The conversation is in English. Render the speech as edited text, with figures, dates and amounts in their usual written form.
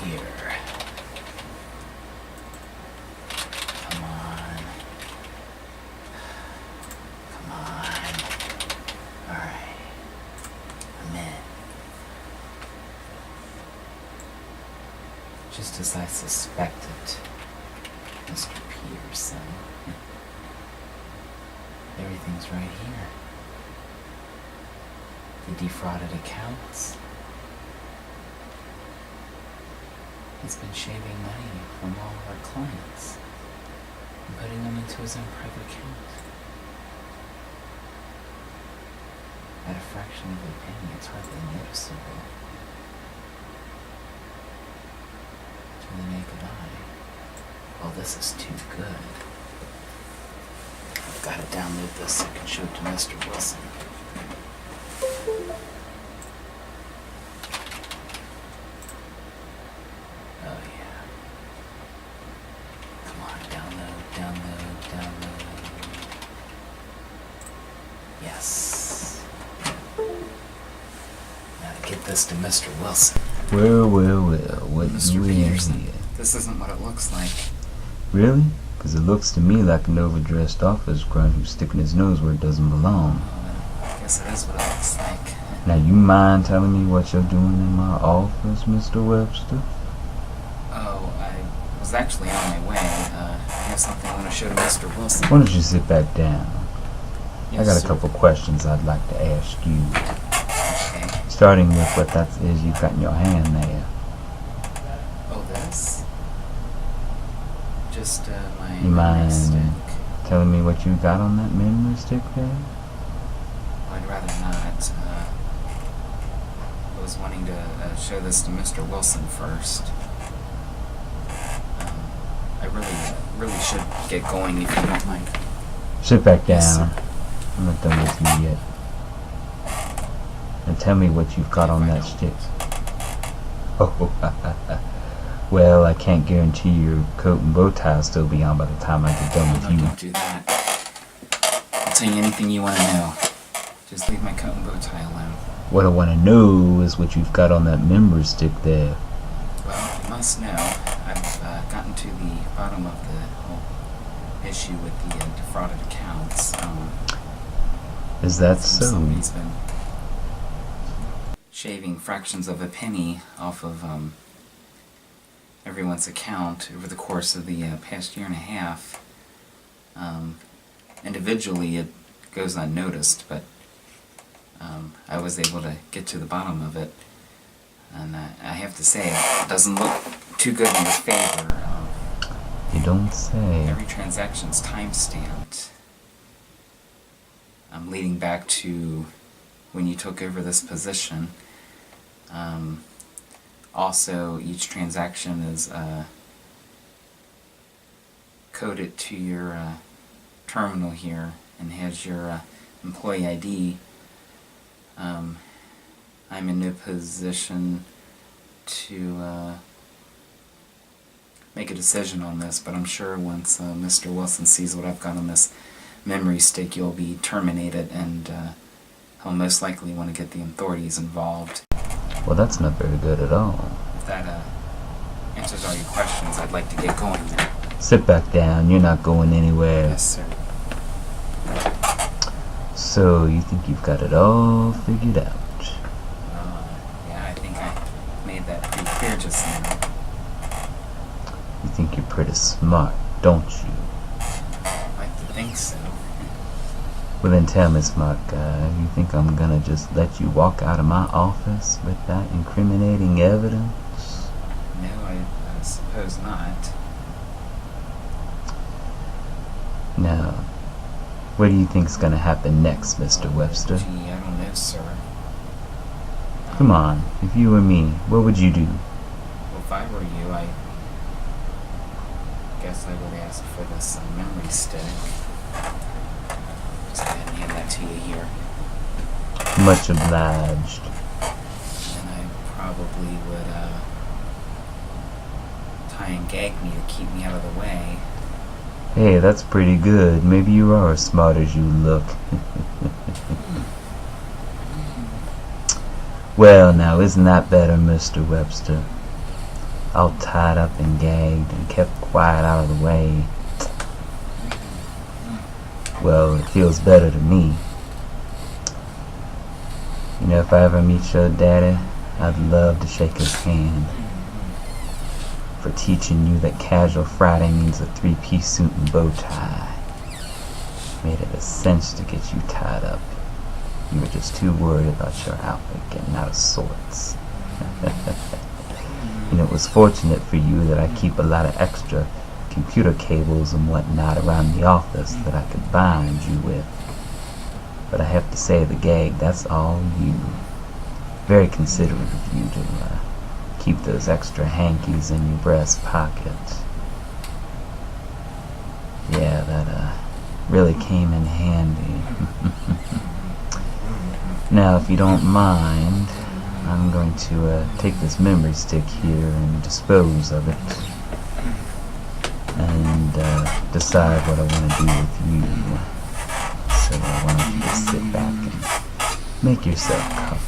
here. Come on. Come on. Alright. I'm in. Just as I suspected, Mr. Peterson. Everything's right here. The defrauded accounts. He's been shaving money from all of our clients and putting them into his own private account. At a fraction of a penny, it's hardly noticeable to the naked eye. Well, this is too good. I've got to download this so I can show it to Mr. Wilson. Oh yeah. Come on, download. Yes. Now to get this to Mr. Wilson. Well, what Mr. you in Peterson, here? this isn't what it looks like. Really? Because it looks to me like an overdressed office grunt who's sticking his nose where it doesn't belong. Oh, I guess it is what it looks like. Now, you mind telling me what you're doing in my office, Mr. Webster? Oh, I was actually on my way. I have something I want to show to Mr. Wilson. Why don't you sit back down? Yes, I got a sir. couple questions I'd like to ask you. Okay. Starting with what that is you've got in your hand there. Oh, this? Just my You memory mind stick. telling me what you got on that memory stick there? I'd rather not. I was wanting to show this to Mr. Wilson first. I really should get going if you don't mind. Sit back down. Yes, sir. I'm not done with you yet. And tell me what you've got If on I that don't. stick. Oh, well, I can't guarantee your coat and bow tie will still be on by the time I get done with No, you. don't do that. I'll tell you anything you want to know. Just leave my coat and bow tie alone. What I want to know is what you've got on that memory stick there. Well, you must know, I've gotten to the bottom of the whole issue with the defrauded accounts. Is that so? Somebody's been shaving fractions of a penny off of everyone's account over the course of the past year and a half. Individually, it goes unnoticed, but I was able to get to the bottom of it, and I have to say, it doesn't look too good in his favor. You don't say. Every transaction's time-stamped, leading back to when you took over this position. Also, each transaction is coded to your terminal here and has your employee ID. I'm in no position to make a decision on this, but I'm sure once Mr. Wilson sees what I've got on this memory stick, you'll be terminated, and he'll most likely want to get the authorities involved. Well, that's not very good at all. If that answers all your questions, I'd like to get going now. Sit back down. You're not going anywhere. Yes, sir. So, you think you've got it all figured out? Yeah, I think I made that pretty clear just now. You think you're pretty smart, don't you? I'd like to think so. Well then tell me, smart guy, you think I'm gonna just let you walk out of my office with that incriminating evidence? No, I suppose not. Now, what do you think's gonna happen next, Mr. Webster? Gee, I don't know, sir. Come on, if you were me, what would you do? Well, if I were you, I guess I would ask for this memory stick. Just go ahead and hand that to you here. Much obliged. And I probably would tie and gag me to keep me out of the way. Hey, that's pretty good. Maybe you are as smart as you look. Well, now, isn't that better, Mr. Webster? all tied up and gagged and kept quiet out of the way, well, it feels better to me. You know, if I ever meet your daddy, I'd love to shake his hand for teaching you that casual Friday means a three-piece suit and bow tie. Made it a cinch to get you tied up. You were just too worried about your outfit getting out of sorts. You know, it was fortunate for you that I keep a lot of extra computer cables and whatnot around the office that I could bind you with. But I have to say, the gag, that's all you. Very considerate of you to keep those extra hankies in your breast pocket. Yeah, that really came in handy. Now, if you don't mind, I'm going to take this memory stick here and dispose of it, and decide what I want to do with you. So why don't you just sit back and make yourself comfortable.